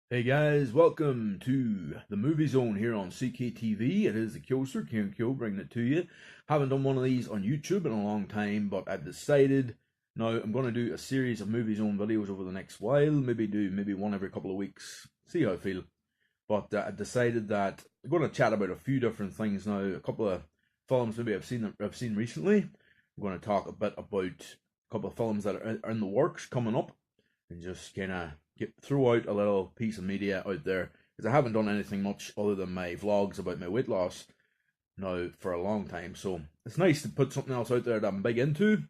Hey guys, welcome to the Movie Zone here on CKTV. It is the Kyoser, Kieran Kyo, bringing it to you. Haven't done one of these on YouTube in a long time, but I've decided now I'm going to do a series of Movie Zone videos over the next while. Maybe one every couple of weeks. See how I feel. But I've decided that I'm going to chat about a few different things now. A couple of films maybe I've seen recently. I'm going to talk a bit about a couple of films that are in the works coming up, and just kind of throw out a little piece of media out there because I haven't done anything much other than my vlogs about my weight loss now for a long time. So it's nice to put something else out there that I'm big into.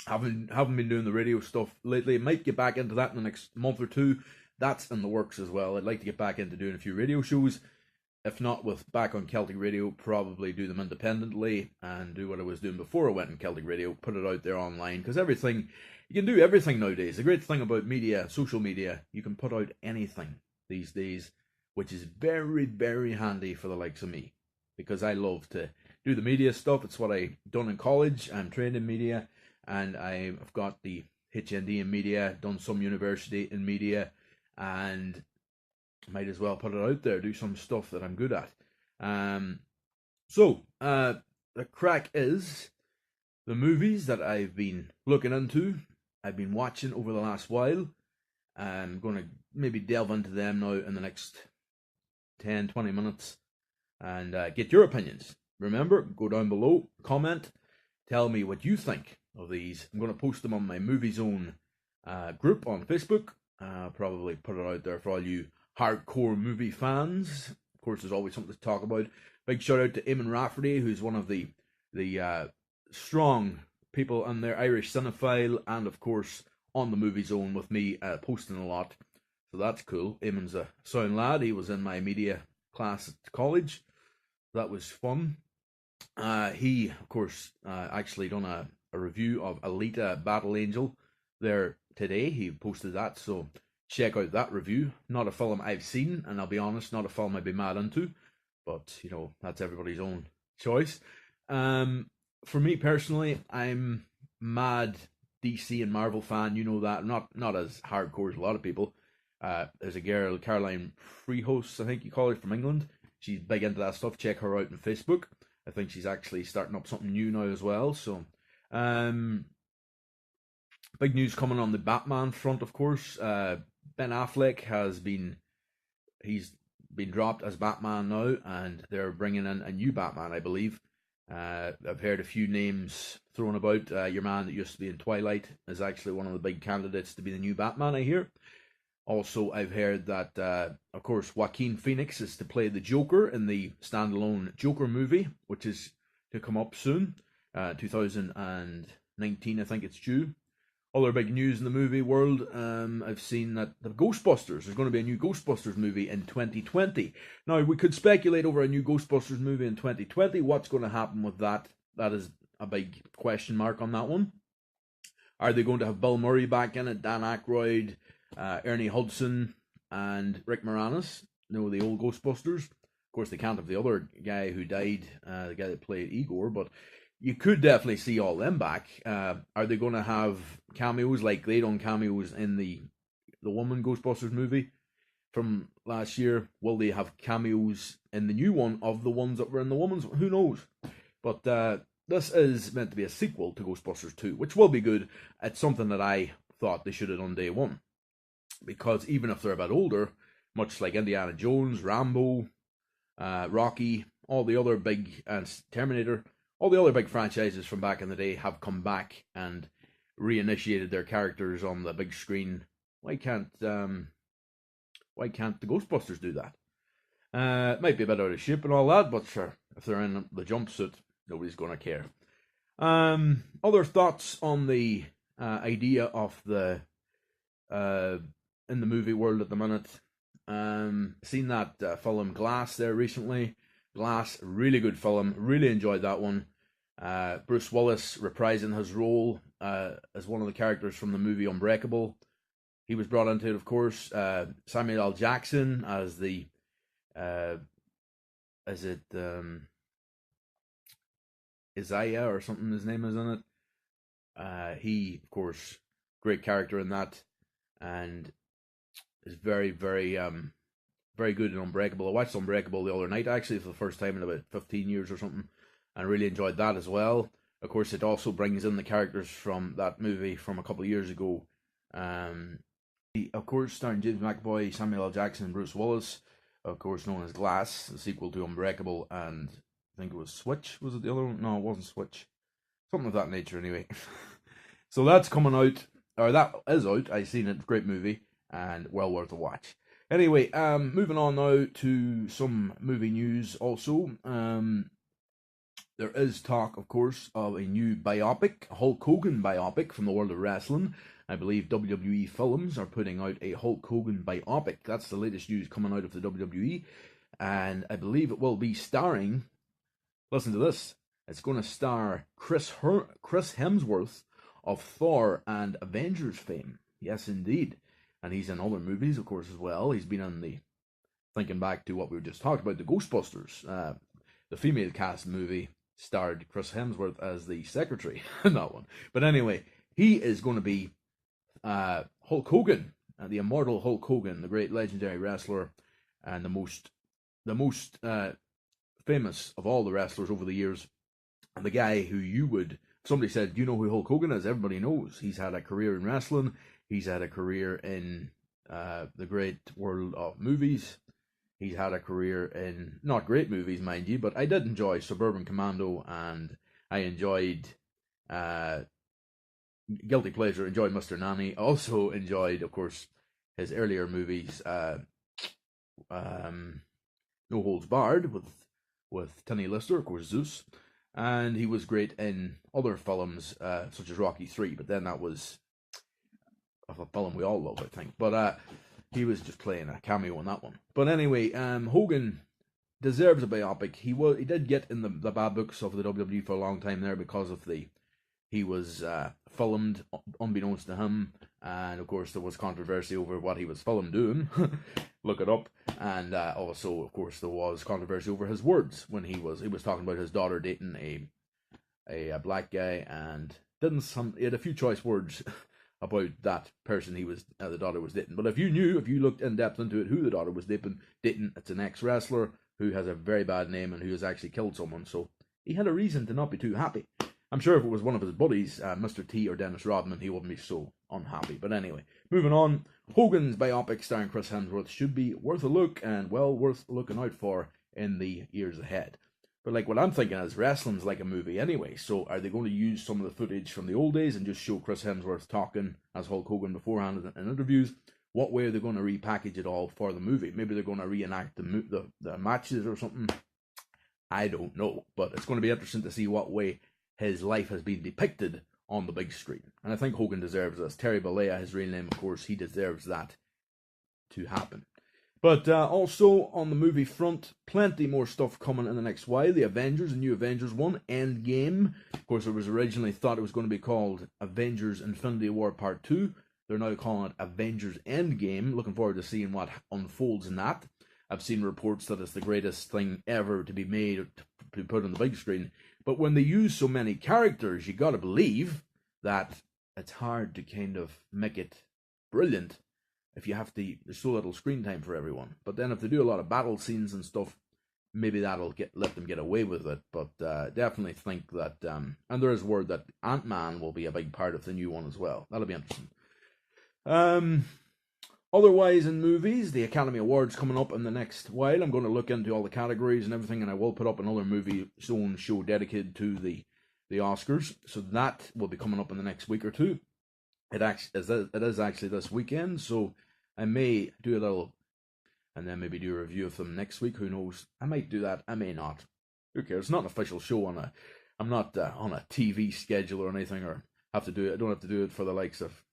Haven't been doing the radio stuff lately. Might get back into that in the next month or two. That's in the works as well. I'd like to get back into doing a few radio shows. If not with back on Celtic Radio, probably do them independently and do what I was doing before I went on Celtic Radio, put it out there online, because you can do everything nowadays. The great thing about media, social media, you can put out anything these days, which is very, very handy for the likes of me, because I love to do the media stuff. It's what I done in college. I'm trained in media, and I've got the HND in media, done some university in media, and might as well put it out there, do some stuff that I'm good at. The crack is the movies that I've been looking into, I've been watching over the last while. I'm going to maybe delve into them now in the next 10, 20 minutes and get your opinions. Remember, go down below, comment, tell me what you think of these. I'm going to post them on my Movie Zone group on Facebook. Probably put it out there for all you hardcore movie fans. Of course, there's always something to talk about. Big shout out to Eamon Rafferty, who's one of the strong people in there, Irish cinephile, and of course on the Movie Zone with me, posting a lot. So that's cool. Eamon's a sound lad. He was in my media class at college. That was fun. He, of course, actually done a review of Alita Battle Angel there today. He posted that, so check out that review. Not a film I've seen, and I'll be honest, not a film I'd be mad into, but that's everybody's own choice. For me personally, I'm mad DC and Marvel fan. You know that. Not as hardcore as a lot of people. There's a girl, Caroline Freehose, I think you call her, from England. She's big into that stuff. Check her out on Facebook. I think she's actually starting up something new now as well. So, big news coming on the Batman front, of course. Ben Affleck he's been dropped as Batman now, and they're bringing in a new Batman, I believe. I've heard a few names thrown about. Your man that used to be in Twilight is actually one of the big candidates to be the new Batman, I hear. Also, I've heard that, of course, Joaquin Phoenix is to play the Joker in the standalone Joker movie, which is to come up soon. 2019, I think it's due. Other big news in the movie world, I've seen that the Ghostbusters, there's going to be a new Ghostbusters movie in 2020. Now, we could speculate over a new Ghostbusters movie in 2020. What's going to happen with that? That is a big question mark on that one. Are they going to have Bill Murray back in it, Dan Aykroyd, Ernie Hudson, and Rick Moranis? The old Ghostbusters. Of course, they can't have the other guy who died, the guy that played Igor, but you could definitely see all them back. Are they going to have cameos like they done cameos in the Woman Ghostbusters movie from last year? Will they have cameos in the new one of the ones that were in the Woman's? Who knows? But this is meant to be a sequel to Ghostbusters 2, which will be good. It's something that I thought they should have done day one. Because even if they're a bit older, much like Indiana Jones, Rambo, Rocky, all the other big, and Terminator, all the other big franchises from back in the day have come back and reinitiated their characters on the big screen. Why can't the Ghostbusters do that? It might be a bit out of shape and all that, but sure, if they're in the jumpsuit, nobody's going to care. Other thoughts on the idea of the in the movie world at the minute. Seen that film Glass there recently. Glass, really good film. Really enjoyed that one. Bruce Willis reprising his role as one of the characters from the movie Unbreakable. He was brought into it, of course. Samuel L. Jackson as the Isaiah or something his name is in it. He, of course, great character in that. And is very, very, very good and Unbreakable. I watched Unbreakable the other night, actually, for the first time in about 15 years or something, and really enjoyed that as well. Of course, it also brings in the characters from that movie from a couple of years ago. Of course, starring James McAvoy, Samuel L. Jackson, and Bruce Willis, of course, known as Glass, the sequel to Unbreakable, and I think it was Switch. Was it the other one? No, it wasn't Switch. Something of that nature, anyway. So that's coming out, or that is out. I've seen it. Great movie, and well worth a watch. Anyway, moving on now to some movie news also. There is talk, of course, of a new biopic, Hulk Hogan biopic from the world of wrestling. I believe WWE Films are putting out a Hulk Hogan biopic. That's the latest news coming out of the WWE. And I believe it will be starring, listen to this, it's going to star Chris Hemsworth of Thor and Avengers fame. Yes, indeed. And he's in other movies, of course, as well. He's been in the, thinking back to what we were just talking about, the Ghostbusters. The female cast movie starred Chris Hemsworth as the secretary in that one. But anyway, he is going to be Hulk Hogan, the immortal Hulk Hogan, the great legendary wrestler, and the most famous of all the wrestlers over the years, and the guy who you would, if somebody said, "Do you know who Hulk Hogan is?" Everybody knows. He's had a career in wrestling. He's had a career in the great world of movies. He's had a career in not great movies, mind you, but I did enjoy Suburban Commando, and I enjoyed Guilty Pleasure, enjoyed Mr. Nanny. Also enjoyed, of course, his earlier movies, No Holds Barred with Tiny Lister, of course, Zeus. And he was great in other films, such as Rocky 3, but then that was a film we all love, I think. But he was just playing a cameo in that one. But anyway, Hogan deserves a biopic. He did get in the bad books of the WWE for a long time there because of he was filmed unbeknownst to him, and of course there was controversy over what he was filmed doing. Look it up. And also, of course, there was controversy over his words when he was talking about his daughter dating a black guy, and he had a few choice words about that person the daughter was dating. But if you looked in depth into it, who the daughter was dating, it's an ex-wrestler who has a very bad name and who has actually killed someone. So he had a reason to not be too happy. I'm sure if it was one of his buddies, Mr. T or Dennis Rodman, he wouldn't be so unhappy. But anyway, moving on. Hogan's biopic starring Chris Hemsworth should be worth a look, and well worth looking out for in the years ahead. But like what I'm thinking is wrestling's like a movie anyway, so are they going to use some of the footage from the old days and just show Chris Hemsworth talking as Hulk Hogan beforehand in interviews? What way are they going to repackage it all for the movie? Maybe they're going to reenact the matches or something. I don't know, but it's going to be interesting to see what way his life has been depicted on the big screen. And I think Hogan deserves this. Terry Bollea, his real name, of course, he deserves that to happen. But also on the movie front, plenty more stuff coming in the next while. The Avengers, the new Avengers one, Endgame. Of course, it was originally thought it was going to be called Avengers Infinity War Part 2. They're now calling it Avengers Endgame. Looking forward to seeing what unfolds in that. I've seen reports that it's the greatest thing ever to be made, to be put on the big screen. But when they use so many characters, you got to believe that it's hard to kind of make it brilliant if you have to, there's so little screen time for everyone. But then if they do a lot of battle scenes and stuff, maybe that'll let them get away with it. But definitely think that, and there is word that Ant-Man will be a big part of the new one as well. That'll be interesting. Otherwise, in movies, the Academy Awards coming up in the next while. I'm going to look into all the categories and everything, and I will put up another movie zone show dedicated to the Oscars. So that will be coming up in the next week or two. It is actually this weekend, so I may do a little, and then maybe do a review of them next week. Who knows? I might do that. I may not. Who cares? It's not an official show I'm not on a TV schedule or anything, or have to do it. I don't have to do it for the likes of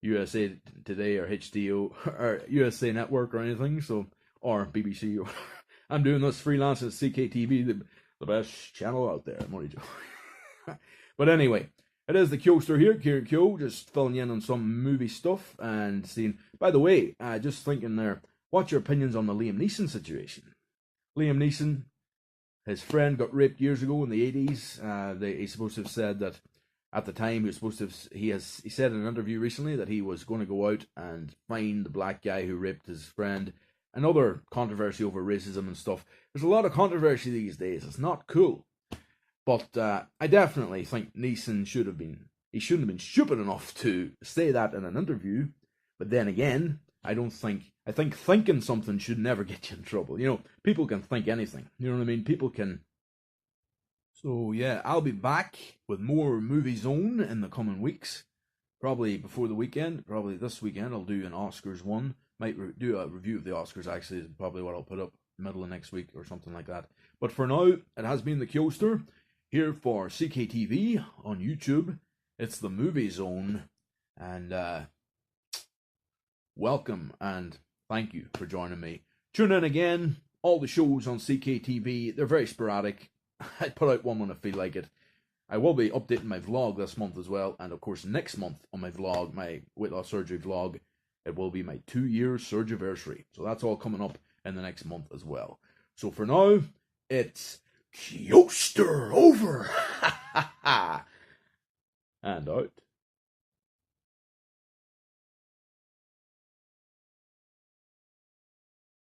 USA Today or HDO or USA Network or anything, so, or BBC. Or I'm doing this freelance at CKTV, the best channel out there. I'm only joking. But anyway, it is the Kyoster here, Kieran Kyo, just filling you in on some movie stuff and seeing. By the way, just thinking there, what's your opinions on the Liam Neeson situation? Liam Neeson, his friend got raped years ago in the 80s. He's supposed to have said that At the time, he was supposed to. He said in an interview recently that he was going to go out and find the black guy who raped his friend. Another controversy over racism and stuff. There's a lot of controversy these days. It's not cool. But I definitely think Neeson should have been. He shouldn't have been stupid enough to say that in an interview. But then again, I think thinking something should never get you in trouble. You know, people can think anything. You know what I mean? People can. So yeah, I'll be back with more Movie Zone in the coming weeks. Probably before the weekend. Probably this weekend I'll do an Oscars one. Might do a review of the Oscars actually is probably what I'll put up middle of next week or something like that. But for now, it has been the Kyoster here for CKTV on YouTube. It's the Movie Zone. And welcome and thank you for joining me. Tune in again. All the shows on CKTV, they're very sporadic. I put out one when I feel like it. I will be updating my vlog this month as well. And of course, next month on my vlog, my weight loss surgery vlog, it will be my 2-year surgery. So that's all coming up in the next month as well. So for now, it's Kyoster over. And out.